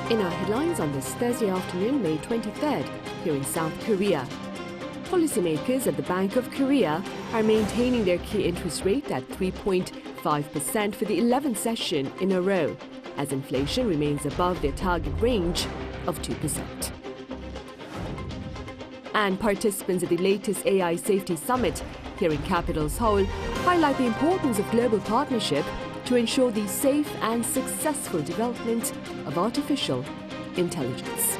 In our headlines on this Thursday afternoon, May 23rd, here in South Korea. Policymakers at the Bank of Korea are maintaining their key interest rate at 3.5% for the 11th session in a row, as inflation remains above their target range of 2%. And participants at the latest AI Safety Summit here in capital Seoul highlight the importance of global partnership to ensure the safe and successful development of artificial intelligence.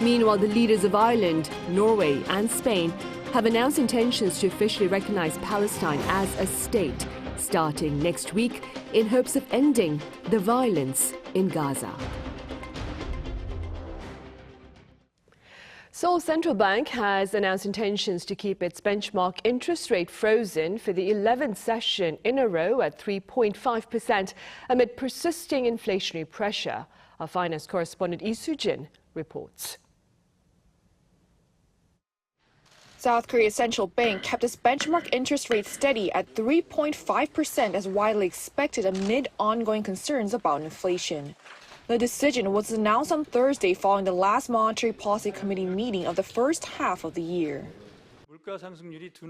Meanwhile, the leaders of Ireland, Norway and Spain have announced intentions to officially recognize Palestine as a state starting next week in hopes of ending the violence in Gaza. Seoul Central Bank has announced intentions to keep its benchmark interest rate frozen for the 11th session in a row at 3.5% amid persisting inflationary pressure. Our finance correspondent Lee Soo-jin reports. South Korea's central bank kept its benchmark interest rate steady at 3.5% as widely expected amid ongoing concerns about inflation. The decision was announced on Thursday following the last Monetary Policy Committee meeting of the first half of the year.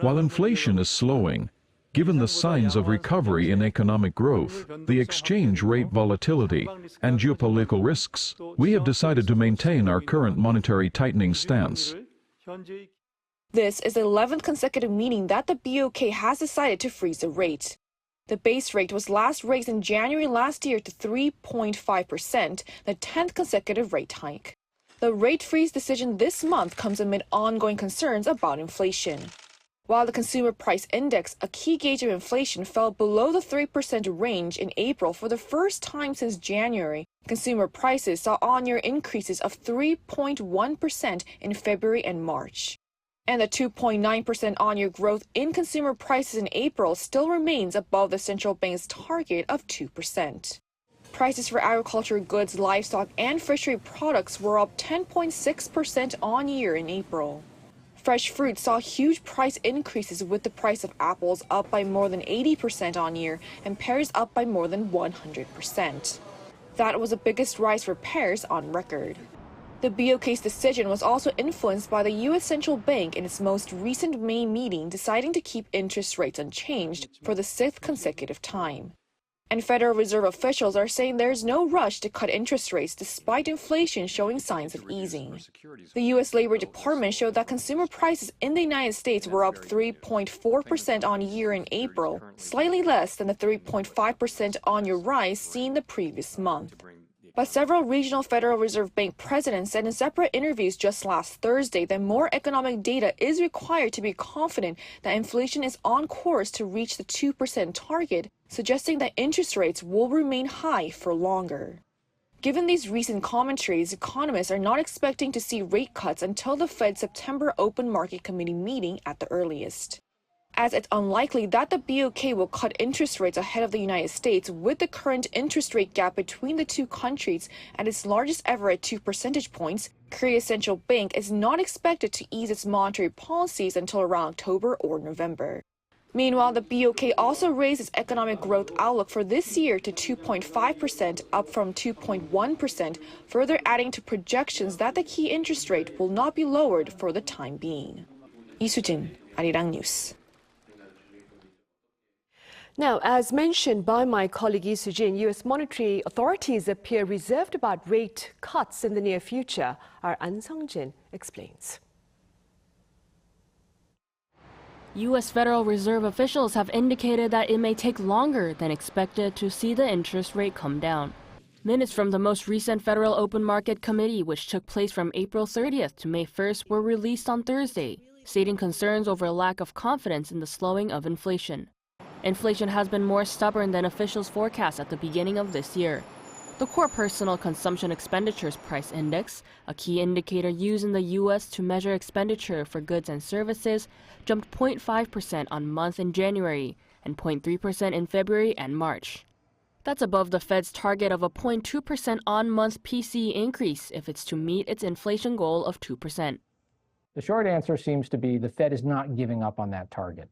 While inflation is slowing, given the signs of recovery in economic growth, the exchange rate volatility, and geopolitical risks, we have decided to maintain our current monetary tightening stance. This is the 11th consecutive meeting that the BOK has decided to freeze the rate. The base rate was last raised in January last year to 3.5%, the 10th consecutive rate hike. The rate freeze decision this month comes amid ongoing concerns about inflation. While the Consumer Price Index, a key gauge of inflation, fell below the 3% range in April for the first time since January, consumer prices saw on-year increases of 3.1% in February and March. And the 2.9% on-year growth in consumer prices in April still remains above the central bank's target of 2%. Prices for agricultural goods, livestock, and fishery products were up 10.6% on-year in April. Fresh fruit saw huge price increases, with the price of apples up by more than 80% on-year and pears up by more than 100%. That was the biggest rise for pears on record. The BOK's decision was also influenced by the U.S. Central Bank in its most recent May meeting, deciding to keep interest rates unchanged for the 6th consecutive time. And Federal Reserve officials are saying there's no rush to cut interest rates despite inflation showing signs of easing. The U.S. Labor Department showed that consumer prices in the United States were up 3.4% on year in April, slightly less than the 3.5% on-year rise seen the previous month. But several regional Federal Reserve Bank presidents said in separate interviews just last Thursday that more economic data is required to be confident that inflation is on course to reach the 2% target, suggesting that interest rates will remain high for longer. Given these recent commentaries, economists are not expecting to see rate cuts until the Fed's September Open Market Committee meeting at the earliest. As it's unlikely that the BOK will cut interest rates ahead of the United States, with the current interest rate gap between the two countries at its largest ever at 2 percentage points, Korea's central bank is not expected to ease its monetary policies until around October or November. Meanwhile, the BOK also raised its economic growth outlook for this year to 2.5%, up from 2.1%, further adding to projections that the key interest rate will not be lowered for the time being. Lee Soo-jin, Arirang News. Now, as mentioned by my colleague Lee Soo-jin, U.S. monetary authorities appear reserved about rate cuts in the near future. Our An Sung-jin explains. U.S. Federal Reserve officials have indicated that it may take longer than expected to see the interest rate come down. Minutes from the most recent Federal Open Market Committee, which took place from April 30th to May 1st, were released on Thursday, stating concerns over a lack of confidence in the slowing of inflation. Inflation has been more stubborn than officials forecast at the beginning of this year. The Core Personal Consumption Expenditures Price Index, a key indicator used in the U.S. to measure expenditure for goods and services, jumped 0.5% on month in January and 0.3% in February and March. That's above the Fed's target of a 0.2% on-month PCE increase if it's to meet its inflation goal of 2%. The short answer seems to be the Fed is not giving up on that target.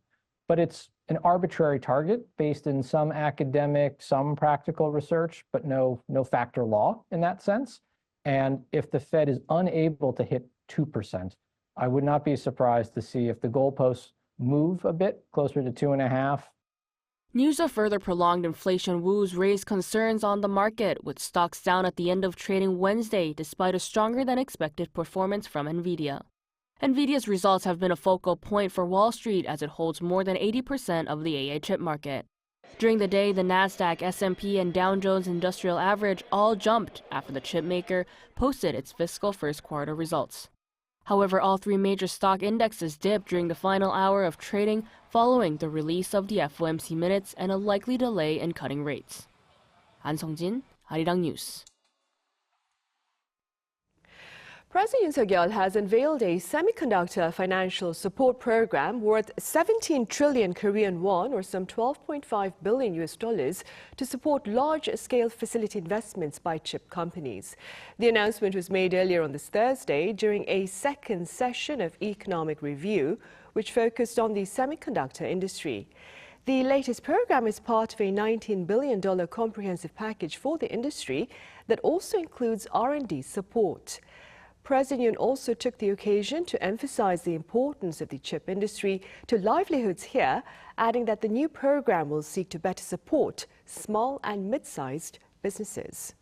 But it's an arbitrary target based in some academic, some practical research, but no factor law in that sense. And if the Fed is unable to hit 2%, I would not be surprised to see if the goalposts move a bit closer to 2.5%. News of further prolonged inflation woes raised concerns on the market, with stocks down at the end of trading Wednesday despite a stronger than expected performance from Nvidia. Nvidia's results have been a focal point for Wall Street as it holds more than 80% of the AI chip market. During the day, the Nasdaq, S&P, and Dow Jones Industrial Average all jumped after the chipmaker posted its fiscal first quarter results. However, all three major stock indexes dipped during the final hour of trading following the release of the FOMC minutes and a likely delay in cutting rates. An Sung-jin, Arirang News. President Yoon Suk-yeol has unveiled a semiconductor financial support program worth 17 trillion Korean won, or some $12.5 billion to support large-scale facility investments by chip companies. The announcement was made earlier on this Thursday during a second session of economic review, which focused on the semiconductor industry. The latest program is part of a $19 billion comprehensive package for the industry that also includes R&D support. President Yoon also took the occasion to emphasize the importance of the chip industry to livelihoods here, adding that the new program will seek to better support small and mid-sized businesses.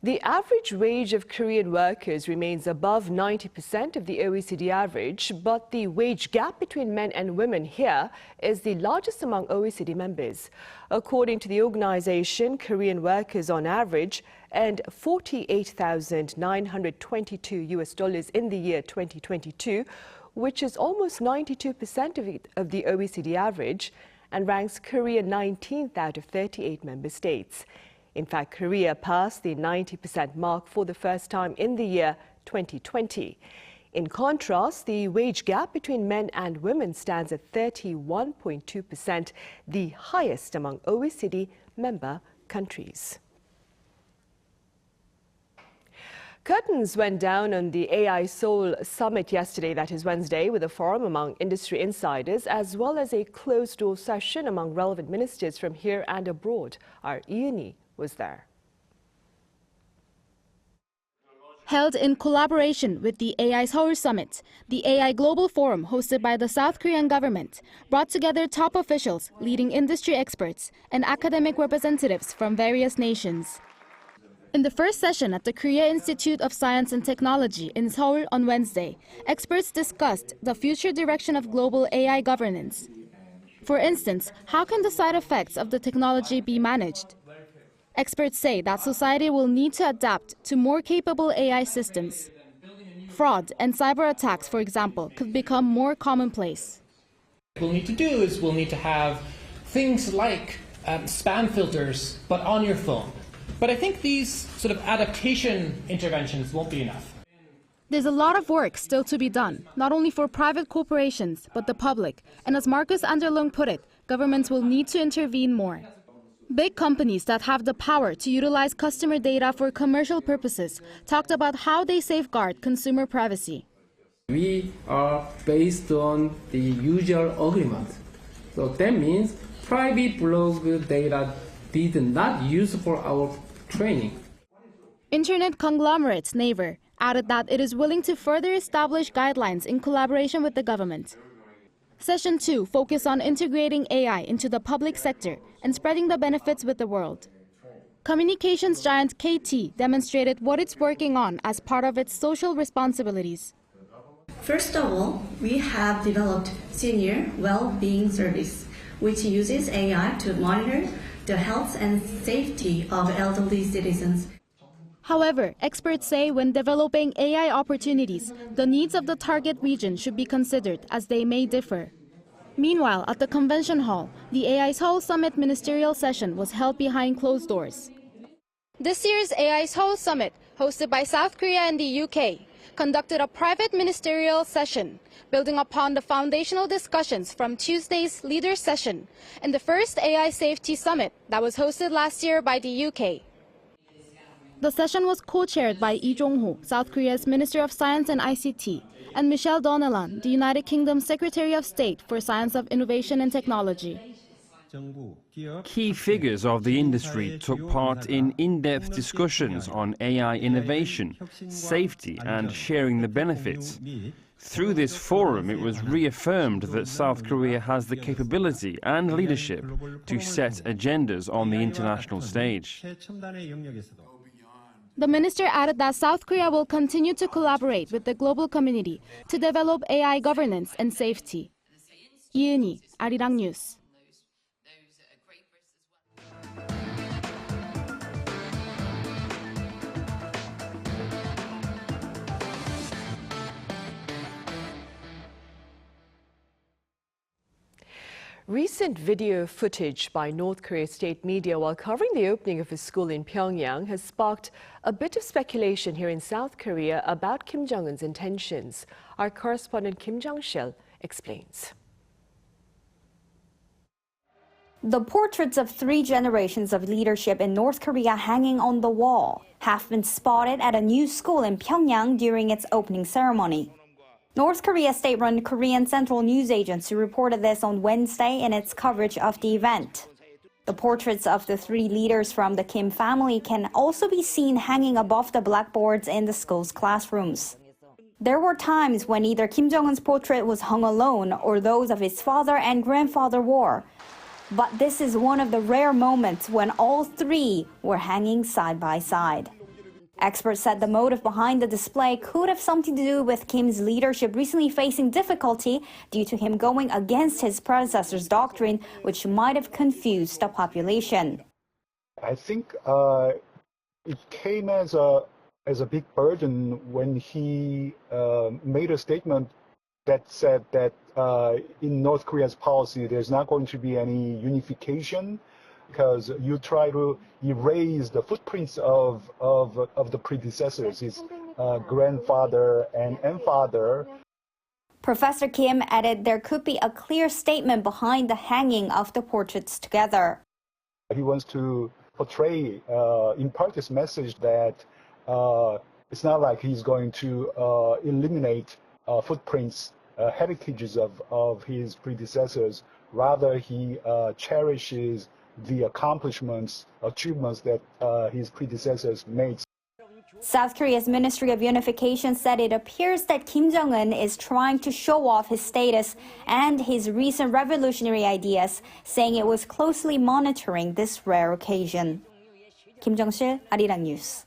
The average wage of Korean workers remains above 90% of the OECD average, but the wage gap between men and women here is the largest among OECD members. According to the organization, Korean workers on average earned $48,922 in the year 2022, which is almost 92% of the OECD average and ranks Korea 19th out of 38 member states. In fact, Korea passed the 90% mark for the first time in the year 2020. In contrast, the wage gap between men and women stands at 31.2%, the highest among OECD member countries. Curtains went down on the AI Seoul Summit yesterday, that is Wednesday, with a forum among industry insiders as well as a closed-door session among relevant ministers from here and abroad. Our Yoon was there. Held in collaboration with the AI Seoul Summit, the AI Global Forum hosted by the South Korean government brought together top officials, leading industry experts, and academic representatives from various nations. In the first session at the Korea Institute of Science and Technology in Seoul on Wednesday, experts discussed the future direction of global AI governance. For instance, how can the side effects of the technology be managed? Experts say that society will need to adapt to more capable AI systems. Fraud and cyber attacks, for example, could become more commonplace. What we'll need to do is we'll need to have things like spam filters, but on your phone. But I think these sort of adaptation interventions won't be enough. There's a lot of work still to be done, not only for private corporations, but the public. And as Marcus Anderlung put it, governments will need to intervene more. Big companies that have the power to utilize customer data for commercial purposes talked about how they safeguard consumer privacy. We are based on the usual agreement. So that means private blog data did not use for our training. Internet conglomerate Naver added that it is willing to further establish guidelines in collaboration with the government. Session 2 focused on integrating AI into the public sector and spreading the benefits with the world. Communications giant KT demonstrated what it's working on as part of its social responsibilities. First of all, we have developed Senior Well-Being Service, which uses AI to monitor the health and safety of elderly citizens. However, experts say when developing AI opportunities, the needs of the target region should be considered as they may differ. Meanwhile, at the convention hall, the AI Seoul Summit ministerial session was held behind closed doors. This year's AI Seoul Summit, hosted by South Korea and the UK, conducted a private ministerial session, building upon the foundational discussions from Tuesday's leaders' session and the first AI Safety Summit that was hosted last year by the UK. The session was co-chaired by Lee Jong-ho, South Korea's Minister of Science and ICT, and Michelle Donnellan, the United Kingdom Secretary of State for Science of Innovation and Technology. Key figures of the industry took part in in-depth discussions on AI innovation, safety and sharing the benefits. Through this forum, it was reaffirmed that South Korea has the capability and leadership to set agendas on the international stage. The minister added that South Korea will continue to collaborate with the global community to develop AI governance and safety. Yoon, Arirang News. Recent video footage by North Korea's state media while covering the opening of a school in Pyongyang has sparked a bit of speculation here in South Korea about Kim Jong-un's intentions. Our correspondent Kim Jong-sil explains. The portraits of 3 generations of leadership in North Korea hanging on the wall have been spotted at a new school in Pyongyang during its opening ceremony. North Korea's state-run Korean Central News Agency reported this on Wednesday in its coverage of the event. The portraits of the 3 leaders from the Kim family can also be seen hanging above the blackboards in the school's classrooms. There were times when either Kim Jong-un's portrait was hung alone or those of his father and grandfather were. But this is one of the rare moments when all 3 were hanging side by side. Experts said the motive behind the display could have something to do with Kim's leadership recently facing difficulty due to him going against his predecessor's doctrine, which might have confused the population. I think it came as a big burden when he made a statement that said that in North Korea's policy there's not going to be any unification, because you try to erase the footprints of the predecessors, his grandfather and father. Professor Kim added there could be a clear statement behind the hanging of the portraits together. He wants to portray, impart this message that it's not like he's going to eliminate footprints, heritages of his predecessors. Rather, he cherishes the achievements that his predecessors made. South Korea's Ministry of Unification said it appears that Kim Jong-un is trying to show off his status and his recent revolutionary ideas, saying it was closely monitoring this rare occasion. Kim Jong-sil, Arirang News.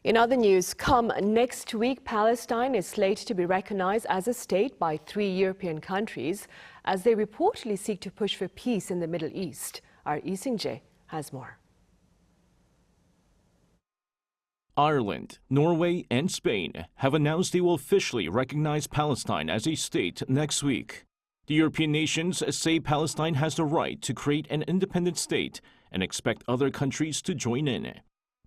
In other news, come next week, Palestine is slated to be recognized as a state by 3 European countries as they reportedly seek to push for peace in the Middle East. Our Lee Sing-jae has more. Ireland, Norway, and Spain have announced they will officially recognize Palestine as a state next week. The European nations say Palestine has the right to create an independent state and expect other countries to join in.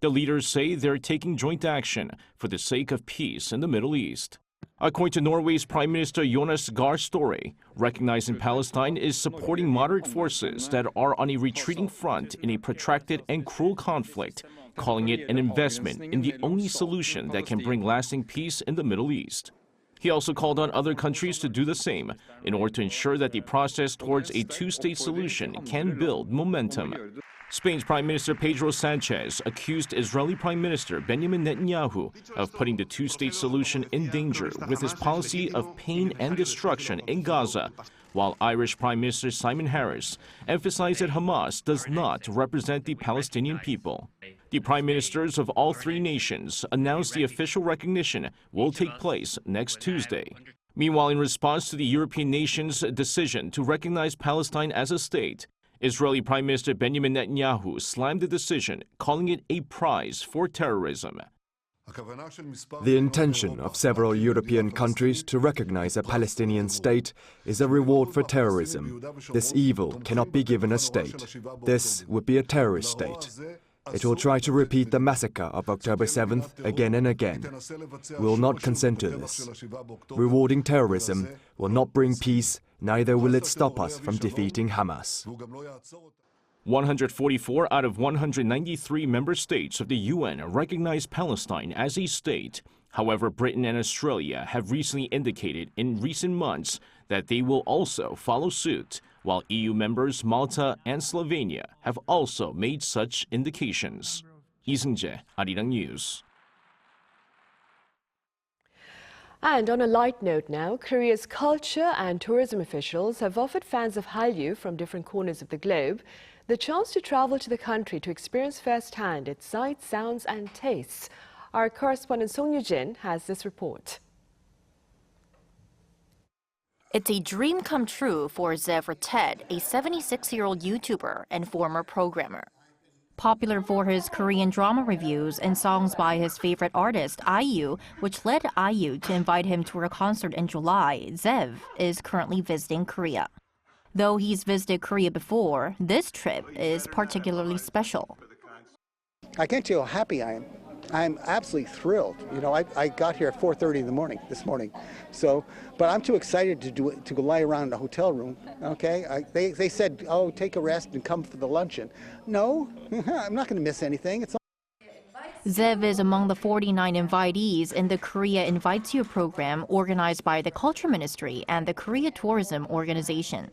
The leaders say they're taking joint action for the sake of peace in the Middle East. According to Norway's Prime Minister Jonas Gahr Støre, recognizing Palestine is supporting moderate forces that are on a retreating front in a protracted and cruel conflict, calling it an investment in the only solution that can bring lasting peace in the Middle East. He also called on other countries to do the same in order to ensure that the process towards a 2-state solution can build momentum. Spain's Prime Minister Pedro Sanchez accused Israeli Prime Minister Benjamin Netanyahu of putting the 2-state solution in danger with his policy of pain and destruction in Gaza, while Irish Prime Minister Simon Harris emphasized that Hamas does not represent the Palestinian people. The prime ministers of all 3 nations announced the official recognition will take place next Tuesday. Meanwhile, in response to the European nations' decision to recognize Palestine as a state, Israeli Prime Minister Benjamin Netanyahu slammed the decision, calling it a prize for terrorism. The intention of several European countries to recognize a Palestinian state is a reward for terrorism. This evil cannot be given a state. This would be a terrorist state. It will try to repeat the massacre of October 7th again and again. We will not consent to this. Rewarding terrorism will not bring peace, neither will it stop us from defeating Hamas. 144 out of 193 member states of the UN recognize Palestine as a state, However, Britain and Australia have recently indicated in recent months that they will also follow suit, while EU members Malta and Slovenia have also made such indications. 이승재, Arirang News. And on a light note now, Korea's culture and tourism officials have offered fans of Hallyu from different corners of the globe the chance to travel to the country to experience firsthand its sights, sounds and tastes. Our correspondent Song Yoo-jin has this report. It's a dream come true for Zev Ted, a 76-year-old YouTuber and former programmer. Popular for his Korean drama reviews and songs by his favorite artist, IU, which led IU to invite him to her concert in July, Zev is currently visiting Korea. Though he's visited Korea before, this trip is particularly special. I can't tell you how happy I am. I'm absolutely thrilled. You know, I got here at 4:30 in the morning this morning, but I'm too excited to go lie around in a hotel room. Okay, they said, oh, take a rest and come for the luncheon. No, I'm not going to miss anything. Zev is among the 49 invitees in the Korea Invites You program organized by the Culture Ministry and the Korea Tourism Organization.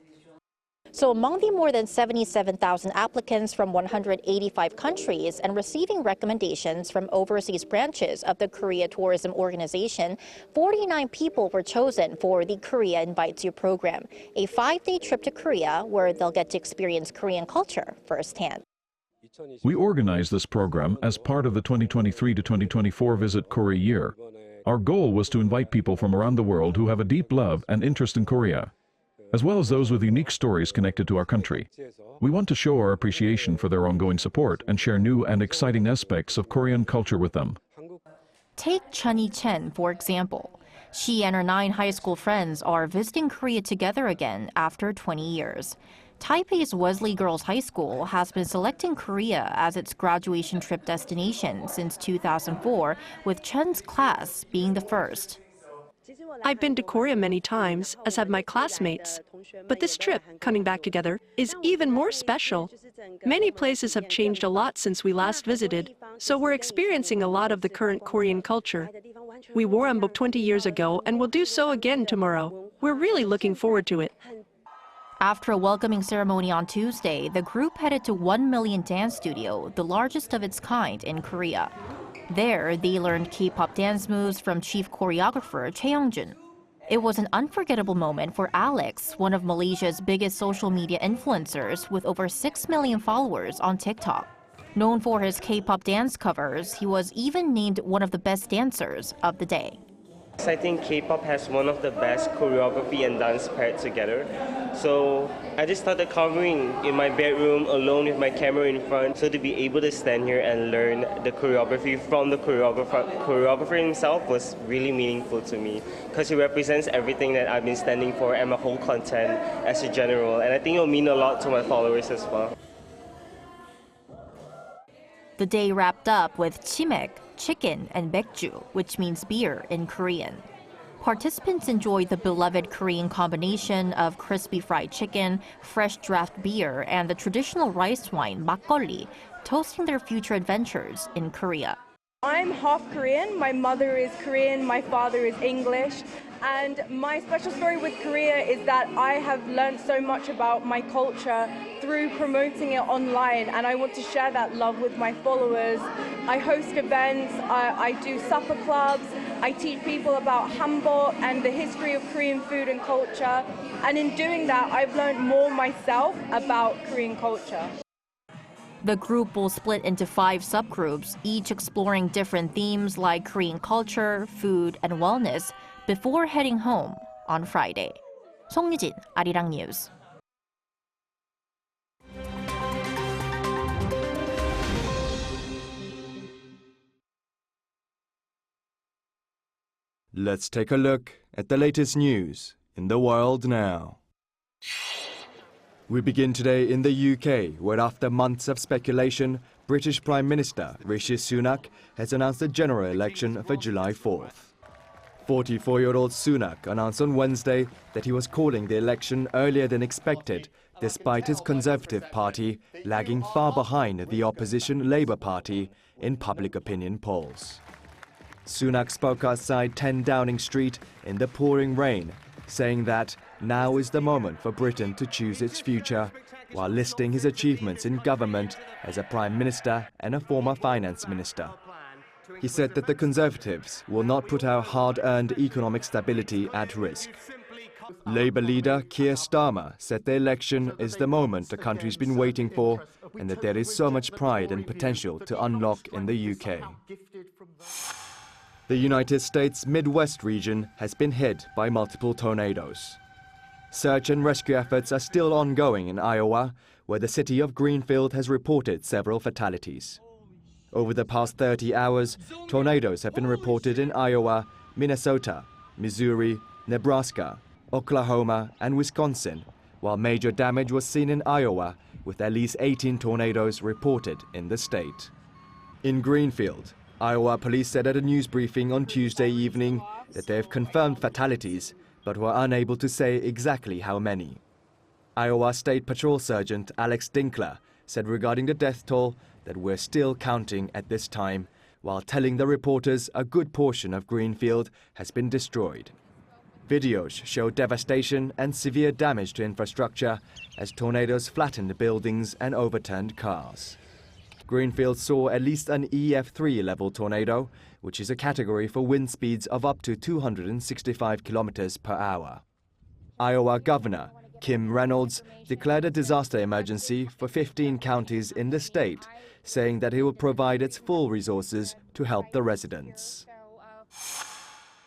So among the more than 77,000 applicants from 185 countries and receiving recommendations from overseas branches of the Korea Tourism Organization, 49 people were chosen for the Korea Invites You program, a 5-day trip to Korea where they'll get to experience Korean culture firsthand. We organized this program as part of the 2023 to 2024 Visit Korea year. Our goal was to invite people from around the world who have a deep love and interest in Korea, as well as those with unique stories connected to our country. We want to show our appreciation for their ongoing support and share new and exciting aspects of Korean culture with them. Take Chunny Chen, for example. She and her 9 high school friends are visiting Korea together again after 20 years. Taipei's Wesley Girls High School has been selecting Korea as its graduation trip destination since 2004, with Chen's class being the first. I've been to Korea many times, as have my classmates. But this trip, coming back together, is even more special. Many places have changed a lot since we last visited, so we're experiencing a lot of the current Korean culture. We wore hanbok 20 years ago and will do so again tomorrow. We're really looking forward to it. After a welcoming ceremony on Tuesday, the group headed to 1 Million Dance Studio, the largest of its kind in Korea. There, they learned K-pop dance moves from chief choreographer Choi Young-jun. It was an unforgettable moment for Alex, one of Malaysia's biggest social media influencers with over 6 million followers on TikTok. Known for his K-pop dance covers, he was even named one of the best dancers of the day. I think K-pop has one of the best choreography and dance paired together. So I just started covering in my bedroom alone with my camera in front. So to be able to stand here and learn the choreography from the choreographer himself was really meaningful to me, because he represents everything that I've been standing for and my whole content as a general. And I think it'll mean a lot to my followers as well. The day wrapped up with chimek, chicken, and baekju, which means beer in Korean. Participants enjoyed the beloved Korean combination of crispy fried chicken, fresh draft beer, and the traditional rice wine makgeolli, toasting their future adventures in Korea. I'm half Korean. My mother is Korean, my father is English. And my special story with Korea is that I have learned so much about my culture through promoting it online, and I want to share that love with my followers. I host events, I do supper clubs, I teach people about hanbok and the history of Korean food and culture. And in doing that, I've learned more myself about Korean culture. The group will split into 5 subgroups, each exploring different themes like Korean culture, food, and wellness, before heading home on Friday. Song Yoo-jin, Arirang News. Let's take a look at the latest news in the world now. We begin today in the UK, where after months of speculation, British Prime Minister Rishi Sunak has announced a general election for July 4th. 44-year-old Sunak announced on Wednesday that he was calling the election earlier than expected, despite his Conservative Party lagging far behind the opposition Labour Party in public opinion polls. Sunak spoke outside 10 Downing Street in the pouring rain, saying that now is the moment for Britain to choose its future, while listing his achievements in government as a Prime Minister and a former Finance Minister. He said that the Conservatives will not put our hard-earned economic stability at risk. Labour leader Keir Starmer said the election is the moment the country's been waiting for and that there is so much pride and potential to unlock in the UK. The United States Midwest region has been hit by multiple tornadoes. Search and rescue efforts are still ongoing in Iowa, where the city of Greenfield has reported several fatalities. Over the past 30 hours, tornadoes have been reported in Iowa, Minnesota, Missouri, Nebraska, Oklahoma and Wisconsin, while major damage was seen in Iowa, with at least 18 tornadoes reported in the state. In Greenfield, Iowa police said at a news briefing on Tuesday evening that they have confirmed fatalities, but were unable to say exactly how many. Iowa State Patrol Sergeant Alex Dinkler said regarding the death toll that we're still counting at this time, while telling the reporters a good portion of Greenfield has been destroyed. Videos show devastation and severe damage to infrastructure as tornadoes flattened buildings and overturned cars. Greenfield saw at least an EF3 level tornado, which is a category for wind speeds of up to 265 kilometers per hour. Iowa Governor Kim Reynolds declared a disaster emergency for 15 counties in the state, saying that he will provide its full resources to help the residents.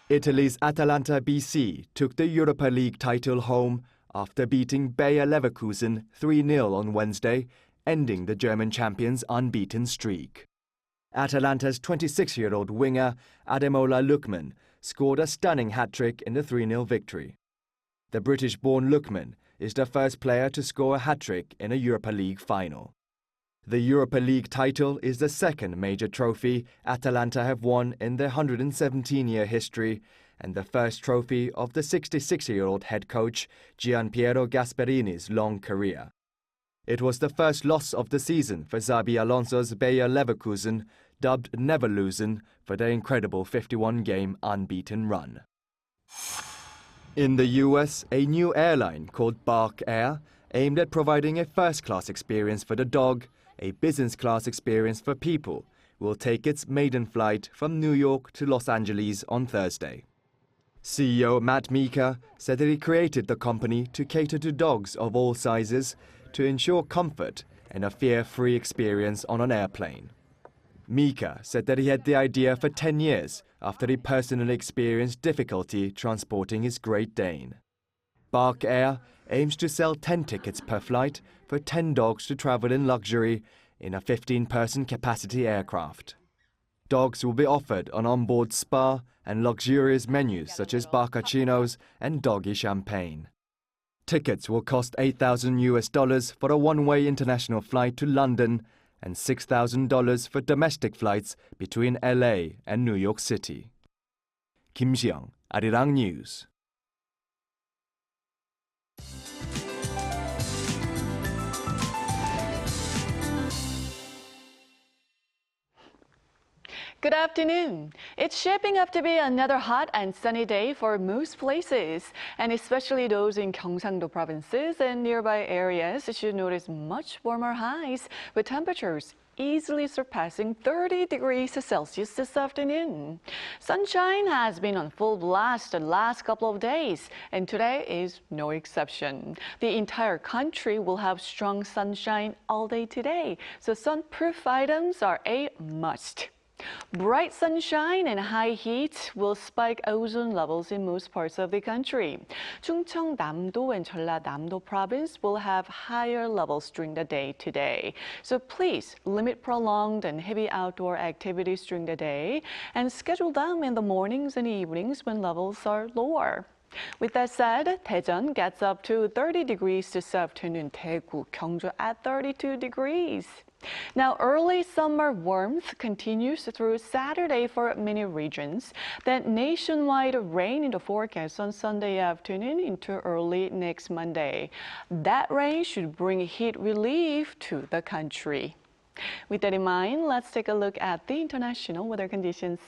Italy's Atalanta BC took the Europa League title home after beating Bayer Leverkusen 3-0 on Wednesday, ending the German champions' unbeaten streak. Atalanta's 26-year-old winger Ademola Lookman scored a stunning hat-trick in the 3-0 victory. The British-born Lookman is the first player to score a hat-trick in a Europa League final. The Europa League title is the second major trophy Atalanta have won in their 117-year history and the first trophy of the 66-year-old head coach Gianpiero Gasperini's long career. It was the first loss of the season for Xabi Alonso's Bayer Leverkusen, dubbed Never Losen, for their incredible 51-game unbeaten run. In the US, a new airline called Bark Air, aimed at providing a first-class experience for the dog, a business-class experience for people, will take its maiden flight from New York to Los Angeles on Thursday. CEO Matt Meeker said that he created the company to cater to dogs of all sizes to ensure comfort and a fear-free experience on an airplane. Meeker said that he had the idea for 10 years after he personally experienced difficulty transporting his Great Dane. Bark Air aims to sell 10 tickets per flight for 10 dogs to travel in luxury in a 15-person capacity aircraft. Dogs will be offered an onboard spa and luxurious menus such as barcachinos and doggy champagne. Tickets will cost $8,000 for a one-way international flight to London and $6,000 for domestic flights between LA and New York City. Kim Jong, Arirang News. Good afternoon. It's shaping up to be another hot and sunny day for most places, and especially those in Gyeongsang-do provinces and nearby areas should notice much warmer highs, with temperatures easily surpassing 30 degrees Celsius this afternoon. Sunshine has been on full blast the last couple of days, and today is no exception. The entire country will have strong sunshine all day today, so sunproof items are a must. Bright sunshine and high heat will spike ozone levels in most parts of the country. Chungcheong-namdo and Jeollanam-do province will have higher levels during the day today. So please limit prolonged and heavy outdoor activities during the day and schedule them in the mornings and evenings when levels are lower. With that said, Daejeon gets up to 30 degrees this afternoon, Daegu, Gyeongju at 32 degrees. Now, early summer warmth continues through Saturday for many regions. Then nationwide rain in the forecast on Sunday afternoon into early next Monday. That rain should bring heat relief to the country. With that in mind, let's take a look at the international weather conditions.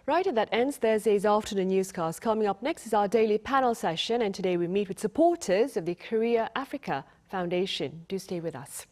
Right, and that ends Thursday's afternoon newscast. Coming up next is our daily panel session, and today we meet with supporters of the Korea Africa Foundation. Do stay with us.